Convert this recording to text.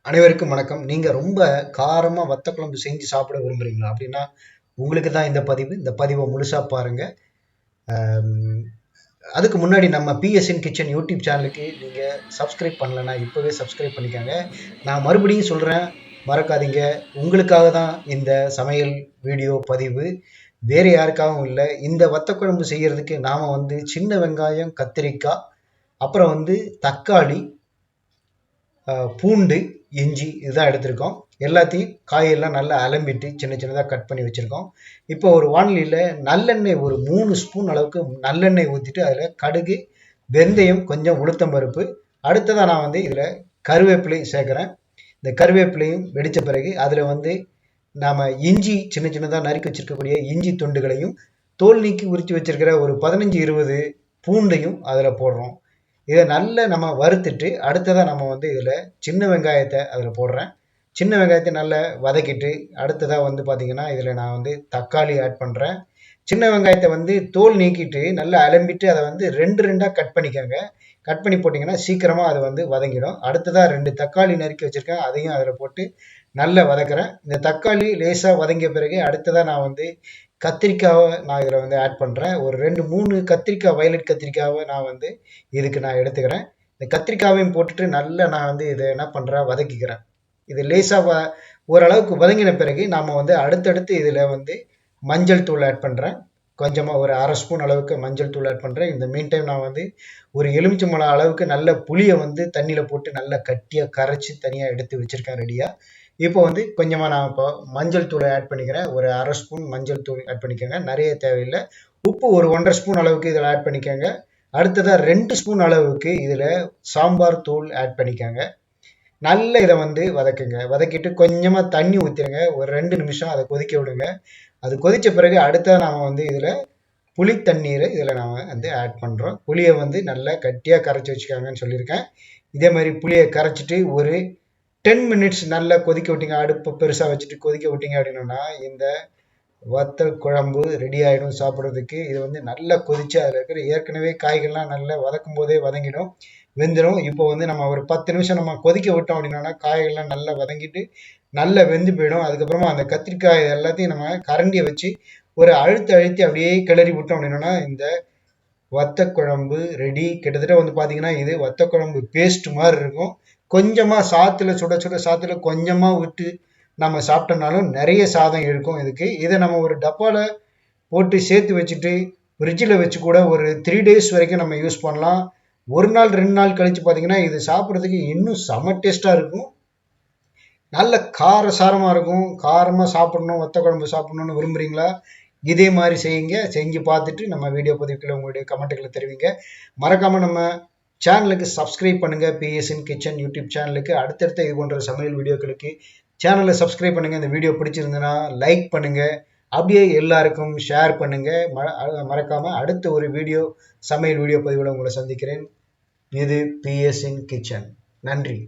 அனைவருக்கும் வணக்கம். நீங்க ரொம்ப காரமா வத்த குழம்பு செஞ்சு சாப்பிட விரும்புறீங்களா? அப்படின்னா உங்களுக்கு தான் இந்த பதிவு. இந்த பதிவை முழுசா பாருங்க. ஆம், அதுக்கு முன்னாடி நம்ம பிஎஸ்என் கிச்சன் யூடியூப் சேனலுக்கு நீங்க சப்ஸ்கிரைப் பண்ணலன்னா இப்பவே சப்ஸ்கிரைப் பண்ணிக்கோங்க. நான் மறுபடியும் சொல்றேன், மறக்காதீங்க. உங்களுக்காக தான் இந்த சமையல் வீடியோ பதிவு. வேற யாருக்காகவும் இல்லை. இந்த வத்த குழம்பு செய்யறதுக்கு நாம சின்ன வெங்காயம், கத்திரிக்காய், அப்புறம் தக்காளி, பூண்டு, இஞ்சி இதுதான் எடுத்திருக்கோம். எல்லாத்தையும் காயெல்லாம் நல்லா அலம்பிட்டு சின்ன சின்னதாக கட் பண்ணி வச்சுருக்கோம். இப்போ ஒரு வானிலையில் நல்லெண்ணெய் ஒரு 3 ஸ்பூன் அளவுக்கு நல்லெண்ணெய் ஊற்றிட்டு அதில் கடுகு, வெந்தயம், கொஞ்சம் உளுத்தம் பருப்பு, அடுத்ததாக நான் இதில் கருவேப்பிலை சேர்க்குறேன். இந்த கருவேப்பிலையும் வெடித்த பிறகு அதில் நாம் இஞ்சி சின்ன சின்னதாக நறுக்கி வச்சுருக்கக்கூடிய இஞ்சி துண்டுகளையும் தோல் நீக்கி உரித்து வச்சுருக்கிற ஒரு 15-20 பூண்டையும் அதில் போடுறோம். இதை நல்லா நம்ம வறுத்துட்டு அடுத்ததாக நம்ம இதில் சின்ன வெங்காயத்தை அதில் போடுறேன். சின்ன வெங்காயத்தை நல்லா வதக்கிட்டு அடுத்ததாக பார்த்தீங்கன்னா இதில் நான் தக்காளி ஆட் பண்ணுறேன். சின்ன வெங்காயத்தை தோல் நீக்கிட்டு நல்லா அலம்பிட்டு அதை 2 கட் பண்ணிக்கோங்க. கட் பண்ணி போட்டிங்கன்னா சீக்கிரமாக அது வதங்கிடும். அடுத்ததாக 2 தக்காளி நறுக்கி வச்சுருக்கேன், அதையும் அதில் போட்டு நல்லா வதக்குறேன். இந்த தக்காளி லேசாக வதங்கிய பிறகு அடுத்ததாக நான் கத்திரிக்காவை நான் இதில் ஆட் பண்ணுறேன். ஒரு 2-3 கத்திரிக்காய், வயலட் கத்திரிக்காவை நான் இதுக்கு நான் எடுத்துக்கிறேன். இந்த கத்திரிக்காவையும் போட்டுட்டு நல்லா நான் இதை என்ன பண்ணுறேன், வதக்கிக்கிறேன். இது லேசாக ஓரளவுக்கு வதங்கின பிறகு நாம் அடுத்தடுத்து இதில் மஞ்சள் தூள் ஆட் பண்ணுறேன். கொஞ்சமாக ஒரு 1/2 ஸ்பூன் அளவுக்கு மஞ்சள் தூள் ஆட் பண்ணுறேன். இந்த மீன் டைம் நான் ஒரு எலுமிச்சம்பழம் அளவுக்கு நல்ல புளியை தண்ணியில் போட்டு நல்லா கட்டியாக கரைச்சி தனியாக எடுத்து வச்சுருக்கேன் ரெடியாக. இப்போ கொஞ்சமாக நான் இப்போ மஞ்சள் தூளை ஆட் பண்ணிக்கிறேன். ஒரு 1/2 ஸ்பூன் மஞ்சள் தூள் ஆட் பண்ணிக்கோங்க, நிறைய தேவையில்லை. உப்பு ஒரு 1.5 ஸ்பூன் அளவுக்கு இதில் ஆட் பண்ணிக்கோங்க. அடுத்ததாக 2 ஸ்பூன் அளவுக்கு இதில் சாம்பார் தூள் ஆட் பண்ணிக்கோங்க. நல்ல இதை வதக்குங்க. வதக்கிட்டு கொஞ்சமாக தண்ணி ஊற்றிடுங்க. ஒரு 2 நிமிஷம் அதை கொதிக்க விடுங்க. அது கொதித்த பிறகு அடுத்த நாம் இதில் புளி தண்ணீரை இதில் நாம் ஆட் பண்ணுறோம். புளியை நல்லா கட்டியாக கரைச்சி வச்சுக்காங்கன்னு சொல்லியிருக்கேன். இதே மாதிரி புளியை கரைச்சிட்டு ஒரு 10 மினிட்ஸ் நல்லா கொதிக்க விட்டீங்க. அடுப்பு பெருசாக வச்சுட்டு கொதிக்க விட்டீங்க அப்படின்னா இந்த வத்தல் குழம்பு ரெடி ஆகிடும் சாப்பிட்றதுக்கு. இது நல்லா கொதிச்சு அதில் இருக்கிற ஏற்கனவே காய்கள்லாம் நல்லா வதக்கும் போதே வதங்கிடும், வெந்துடும். இப்போ நம்ம ஒரு 10 நிமிஷம் நம்ம கொதிக்க விட்டோம் அப்படின்னா காய்கள்லாம் நல்லா வதங்கிட்டு நல்லா வெந்து போயிடும். அதுக்கப்புறமா அந்த கத்திரிக்காய் எல்லாத்தையும் நம்ம கரண்டியை வச்சு ஒரு அழுத்தி அப்படியே கிளறி விட்டோம் அப்படின்னா இந்த வத்த குழம்பு ரெடி. கிட்டத்தட்ட பார்த்தீங்கன்னா இது வத்த குழம்பு பேஸ்ட் மாதிரி இருக்கும். கொஞ்சமாக சாத்துல சுட சுட சாத்துல கொஞ்சமாக விட்டு நம்ம சாப்பிட்டோம்னாலும் நிறைய சாதம் இருக்கும் இதுக்கு. இதை நம்ம ஒரு டப்பாவில் போட்டு சேர்த்து வச்சுட்டு ஃப்ரிட்ஜில் வச்சு கூட ஒரு 3 days வரைக்கும் நம்ம யூஸ் பண்ணலாம். 1 நாள் 2 நாள் கழித்து பார்த்தீங்கன்னா இது சாப்பிட்றதுக்கு இன்னும் செம டேஸ்ட்டாக இருக்கும். நல்ல காரசாரமாக இருக்கும். காரமாக சாப்பிடணும், வத்த குழம்பு சாப்பிடணும்னு விரும்புகிறீங்களா? இதே மாதிரி செய்யுங்க. செஞ்சு பார்த்துட்டு நம்ம வீடியோ பதிவுக்குள்ள உங்களுடைய கமெண்ட்டுகளை தெரிவிங்க. மறக்காமல் நம்ம சேனலுக்கு சப்ஸ்கிரைப் பண்ணுங்கள். பிஎஸ்என் கிச்சன் யூடியூப் சேனலுக்கு அடுத்தடுத்த இது போன்ற சமையல் வீடியோக்களுக்கு சேனலை சப்ஸ்கிரைப் பண்ணுங்கள். இந்த வீடியோ பிடிச்சிருந்ததுன்னா லைக் பண்ணுங்கள். அப்படியே எல்லாருக்கும் ஷேர் பண்ணுங்கள். மறக்காமல் அடுத்த ஒரு சமையல் வீடியோ பதிவில் உங்களை சந்திக்கிறேன். இது பிஎஸ்என் கிச்சன். நன்றி.